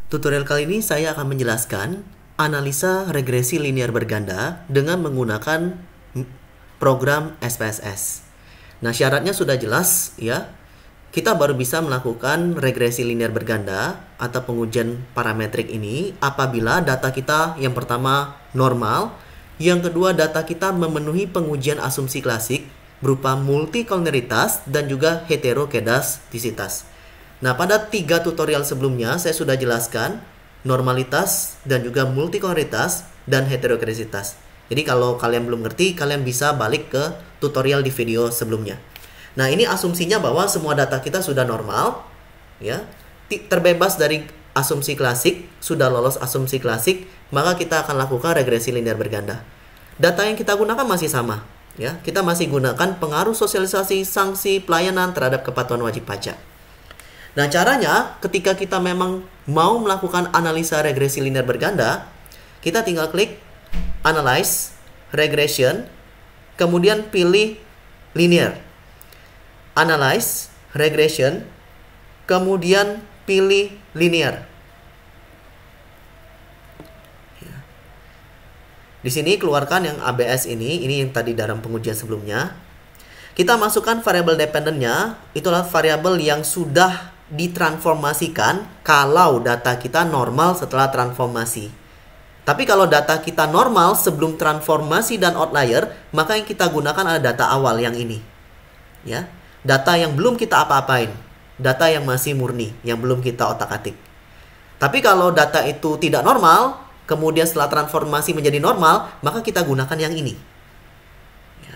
Tutorial kali ini saya akan menjelaskan analisa regresi linear berganda dengan menggunakan program SPSS. Nah, syaratnya sudah jelas ya. Kita baru bisa melakukan regresi linear berganda atau pengujian parametrik ini apabila data kita yang pertama normal, yang kedua data kita memenuhi pengujian asumsi klasik berupa multikoloneritas dan juga heterokedastisitas. Nah, pada 3 tutorial sebelumnya saya sudah jelaskan normalitas dan juga multikoloneritas dan heterokedastisitas. Jadi kalau kalian belum ngerti, kalian bisa balik ke tutorial di video sebelumnya. Nah, ini asumsinya bahwa semua data kita sudah normal, ya, terbebas dari asumsi klasik, sudah lolos asumsi klasik, maka kita akan lakukan regresi linear berganda. Data yang kita gunakan masih sama, ya. Kita masih gunakan pengaruh sosialisasi sanksi pelayanan terhadap kepatuhan wajib pajak. Nah, caranya ketika kita memang mau melakukan analisa regresi linear berganda, kita tinggal klik Analyze, Regression, kemudian pilih Linear. Analyze, Regression, kemudian pilih Linear. Di sini keluarkan yang ABS ini yang tadi dalam pengujian sebelumnya. Kita masukkan variabel dependennya, itulah variabel yang sudah ditransformasikan kalau data kita normal setelah transformasi. Tapi kalau data kita normal sebelum transformasi dan outlier, maka yang kita gunakan adalah data awal yang ini. Ya. Data yang belum kita apa-apain. Data yang masih murni, yang belum kita otak-atik. Tapi kalau data itu tidak normal, kemudian setelah transformasi menjadi normal, maka kita gunakan yang ini. Ya.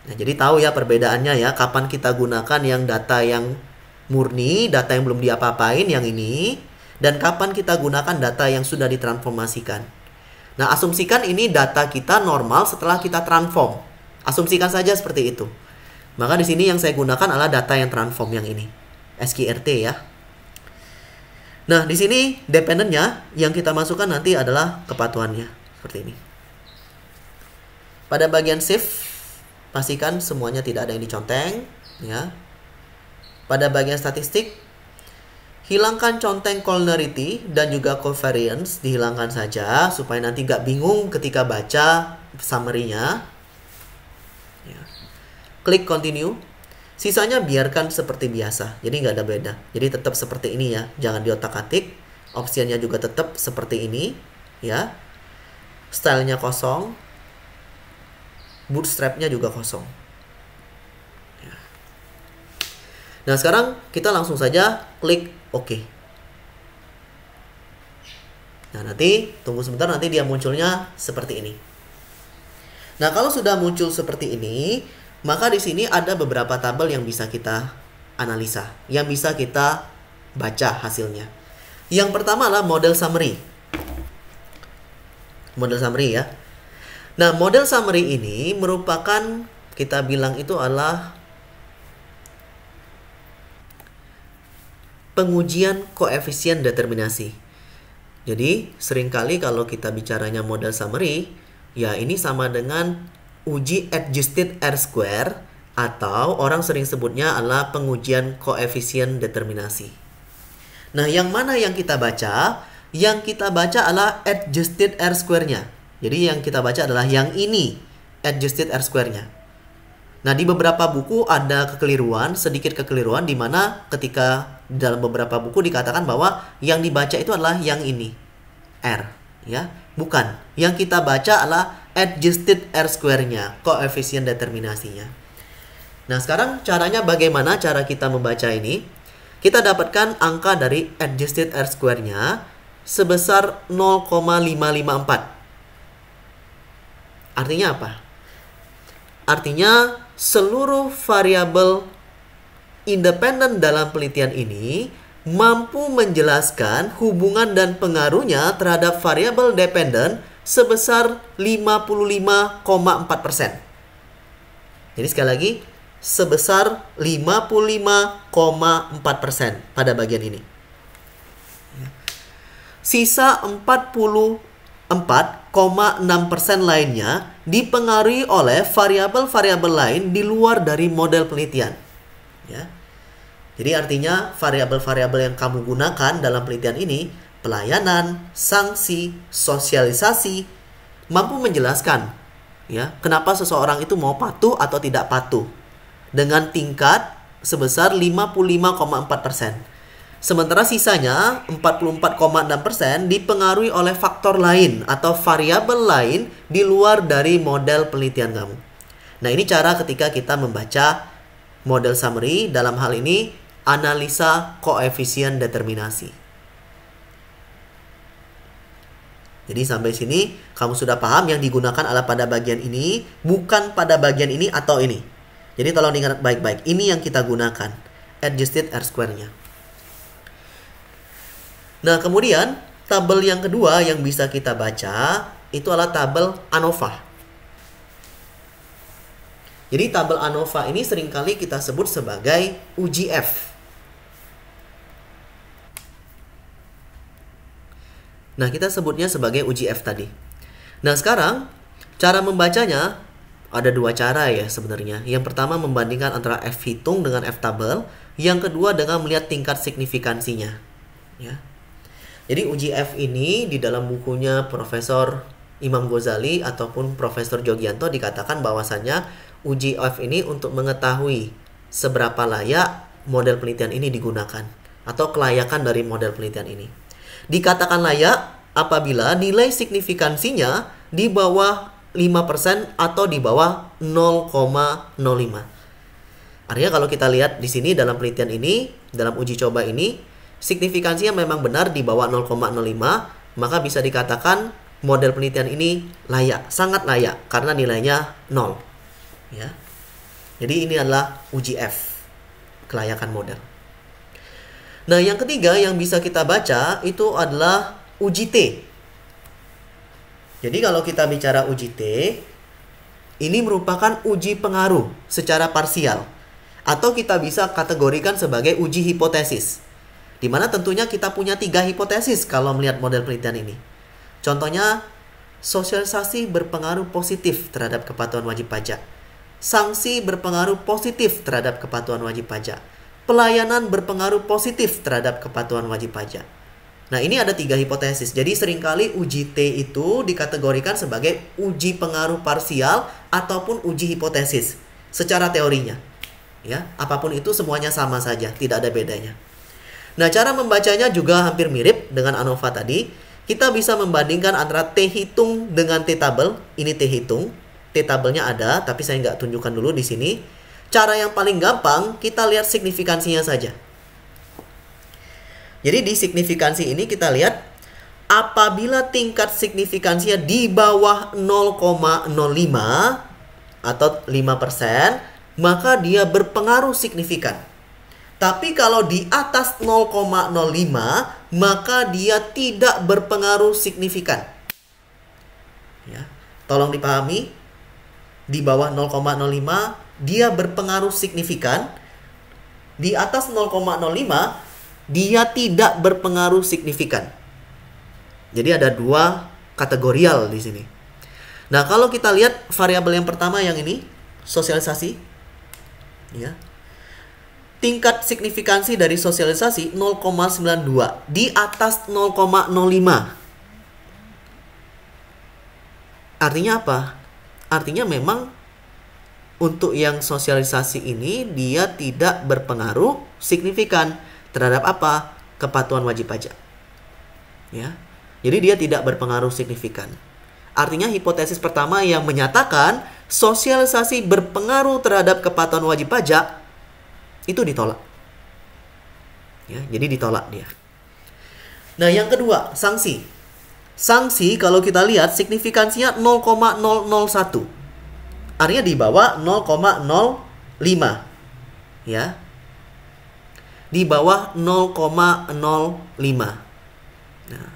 Nah, jadi tahu ya perbedaannya ya, kapan kita gunakan yang data yang murni, data yang belum diapa-apain yang ini, dan kapan kita gunakan data yang sudah ditransformasikan. Nah, asumsikan ini data kita normal setelah kita transform. Asumsikan saja seperti itu. Maka di sini yang saya gunakan adalah data yang transform yang ini, SQRT ya. Nah, di sini dependennya yang kita masukkan nanti adalah kepatuhannya seperti ini. Pada bagian shift, pastikan semuanya tidak ada yang diconteng ya. Pada bagian statistik, hilangkan conteng collinearity dan juga covariance, dihilangkan saja supaya nanti nggak bingung ketika baca summary-nya. Ya. Klik continue. Sisanya biarkan seperti biasa, jadi nggak ada beda. Jadi tetap seperti ini ya, jangan diotak-atik. Optionnya juga tetap seperti ini ya. Stylenya kosong, bootstrapnya juga kosong. Nah, sekarang kita langsung saja klik OK. Nah, nanti tunggu sebentar, nanti dia munculnya seperti ini. Nah, kalau sudah muncul seperti ini, maka di sini ada beberapa tabel yang bisa kita analisa, yang bisa kita baca hasilnya. Yang pertama adalah model summary. Model summary ya. Nah, model summary ini merupakan, kita bilang itu adalah pengujian koefisien determinasi. Jadi, seringkali kalau kita bicaranya model summary, ya ini sama dengan uji adjusted R-square, atau orang sering sebutnya adalah pengujian koefisien determinasi. Nah, yang mana yang kita baca? Yang kita baca adalah adjusted R-square-nya. Jadi, yang kita baca adalah yang ini, adjusted R-square-nya. Nah, di beberapa buku ada kekeliruan, sedikit kekeliruan, di mana ketika dalam beberapa buku dikatakan bahwa yang dibaca itu adalah yang ini, R, ya, bukan. Yang kita baca adalah adjusted R-square-nya, koefisien determinasinya. Nah, sekarang caranya bagaimana cara kita membaca ini? Kita dapatkan angka dari adjusted R-square-nya sebesar 0,554. Artinya apa? Artinya seluruh variabel independen dalam penelitian ini mampu menjelaskan hubungan dan pengaruhnya terhadap variabel dependen sebesar 55,4%. Jadi sekali lagi, sebesar 55,4% pada bagian ini. Sisa 44,6% lainnya dipengaruhi oleh variabel-variabel lain di luar dari model penelitian. Ya. Jadi artinya variabel-variabel yang kamu gunakan dalam penelitian ini, pelayanan, sanksi, sosialisasi, mampu menjelaskan ya, kenapa seseorang itu mau patuh atau tidak patuh dengan tingkat sebesar 55,4%. Sementara sisanya 44,6% dipengaruhi oleh faktor lain atau variabel lain di luar dari model penelitian kamu. Nah, ini cara ketika kita membaca model summary, dalam hal ini analisa koefisien determinasi. Jadi sampai sini kamu sudah paham yang digunakan adalah pada bagian ini, bukan pada bagian ini atau ini. Jadi tolong diingat baik-baik, ini yang kita gunakan, adjusted R-square-nya. Nah, kemudian tabel yang kedua yang bisa kita baca itu adalah tabel ANOVA. Jadi tabel ANOVA ini seringkali kita sebut sebagai UGF. Nah, kita sebutnya sebagai UGF tadi. Nah, sekarang cara membacanya ada dua cara ya sebenarnya. Yang pertama membandingkan antara F hitung dengan F tabel. Yang kedua dengan melihat tingkat signifikansinya. Ya. Jadi UGF ini di dalam bukunya Profesor Imam Ghazali ataupun Profesor Jogianto dikatakan bahwasannya UGF ini untuk mengetahui seberapa layak model penelitian ini digunakan atau kelayakan dari model penelitian ini. Dikatakan layak apabila nilai signifikansinya di bawah 5% atau di bawah 0,05. Artinya kalau kita lihat di sini dalam penelitian ini, dalam uji coba ini, signifikansinya memang benar di bawah 0,05, maka bisa dikatakan model penelitian ini layak, sangat layak karena nilainya 0. Ya. Jadi ini adalah UGF, kelayakan model. Nah, yang ketiga yang bisa kita baca itu adalah uji T. Jadi kalau kita bicara uji T, ini merupakan uji pengaruh secara parsial. Atau kita bisa kategorikan sebagai uji hipotesis. Di mana tentunya kita punya 3 hipotesis kalau melihat model penelitian ini. Contohnya, sosialisasi berpengaruh positif terhadap kepatuhan wajib pajak. Sanksi berpengaruh positif terhadap kepatuhan wajib pajak. Pelayanan berpengaruh positif terhadap kepatuhan wajib pajak. Nah, ini ada 3 hipotesis. Jadi seringkali uji T itu dikategorikan sebagai uji pengaruh parsial ataupun uji hipotesis secara teorinya. Ya, apapun itu semuanya sama saja, tidak ada bedanya. Nah, cara membacanya juga hampir mirip dengan ANOVA tadi. Kita bisa membandingkan antara T hitung dengan T tabel. Ini T hitung. T tabelnya ada, tapi saya nggak tunjukkan dulu di sini. Cara yang paling gampang, kita lihat signifikansinya saja. Jadi di signifikansi ini kita lihat, apabila tingkat signifikansinya di bawah 0,05 atau 5%, maka dia berpengaruh signifikan. Tapi kalau di atas 0,05, maka dia tidak berpengaruh signifikan. Ya, tolong dipahami, di bawah 0,05 dia berpengaruh signifikan. Di atas 0,05 dia tidak berpengaruh signifikan. Jadi ada 2 kategorial di sini. Nah, kalau kita lihat variabel yang pertama yang ini, sosialisasi. Ya. Tingkat signifikansi dari sosialisasi 0,92, di atas 0,05. Artinya apa? Artinya memang untuk yang sosialisasi ini dia tidak berpengaruh signifikan terhadap apa? Kepatuhan wajib pajak. Ya. Jadi dia tidak berpengaruh signifikan. Artinya hipotesis pertama yang menyatakan sosialisasi berpengaruh terhadap kepatuhan wajib pajak itu ditolak. Ya, jadi ditolak dia. Nah, yang kedua, sanksi. Sanksi kalau kita lihat signifikansinya 0,001. Artinya di bawah 0,05. Ya. Di bawah 0,05. Nah,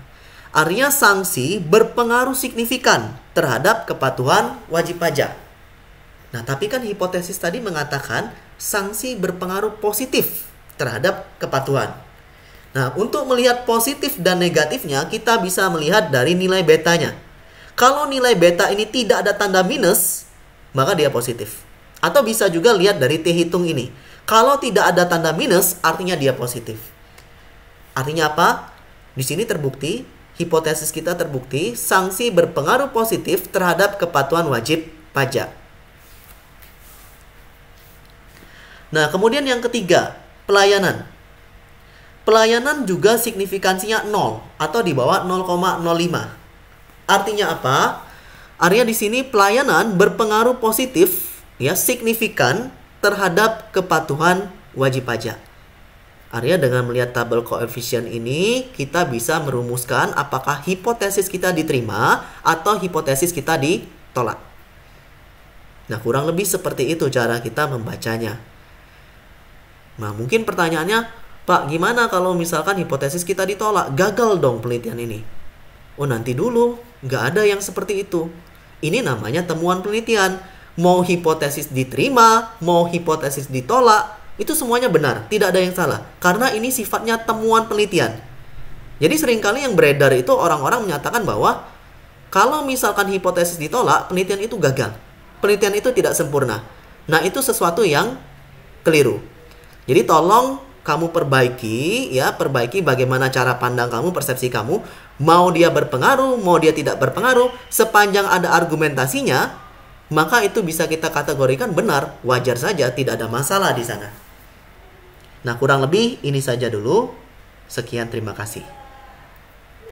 artinya sanksi berpengaruh signifikan terhadap kepatuhan wajib pajak. Nah, tapi kan hipotesis tadi mengatakan sanksi berpengaruh positif terhadap kepatuhan. Nah, untuk melihat positif dan negatifnya, kita bisa melihat dari nilai betanya. Kalau nilai beta ini tidak ada tanda minus, maka dia positif. Atau bisa juga lihat dari T hitung ini. Kalau tidak ada tanda minus, artinya dia positif. Artinya apa? Di sini terbukti, hipotesis kita terbukti, sanksi berpengaruh positif terhadap kepatuhan wajib pajak. Nah, kemudian yang ketiga, pelayanan. Pelayanan juga signifikansinya 0 atau di bawah 0,05. Artinya apa? Artinya di sini pelayanan berpengaruh positif, ya, signifikan terhadap kepatuhan wajib pajak. Artinya dengan melihat tabel koefisien ini, kita bisa merumuskan apakah hipotesis kita diterima atau hipotesis kita ditolak. Nah, kurang lebih seperti itu cara kita membacanya. Nah, mungkin pertanyaannya, Pak, gimana kalau misalkan hipotesis kita ditolak? Gagal dong penelitian ini. Oh, nanti dulu. Nggak ada yang seperti itu. Ini namanya temuan penelitian. Mau hipotesis diterima, mau hipotesis ditolak, itu semuanya benar. Tidak ada yang salah. Karena ini sifatnya temuan penelitian. Jadi seringkali yang beredar itu orang-orang menyatakan bahwa kalau misalkan hipotesis ditolak, penelitian itu gagal. Penelitian itu tidak sempurna. Nah, itu sesuatu yang keliru. Jadi tolong kamu perbaiki, ya, perbaiki bagaimana cara pandang kamu, persepsi kamu. Mau dia berpengaruh, mau dia tidak berpengaruh, sepanjang ada argumentasinya, maka itu bisa kita kategorikan benar, wajar saja, tidak ada masalah di sana. Nah, kurang lebih ini saja dulu. Sekian, terima kasih.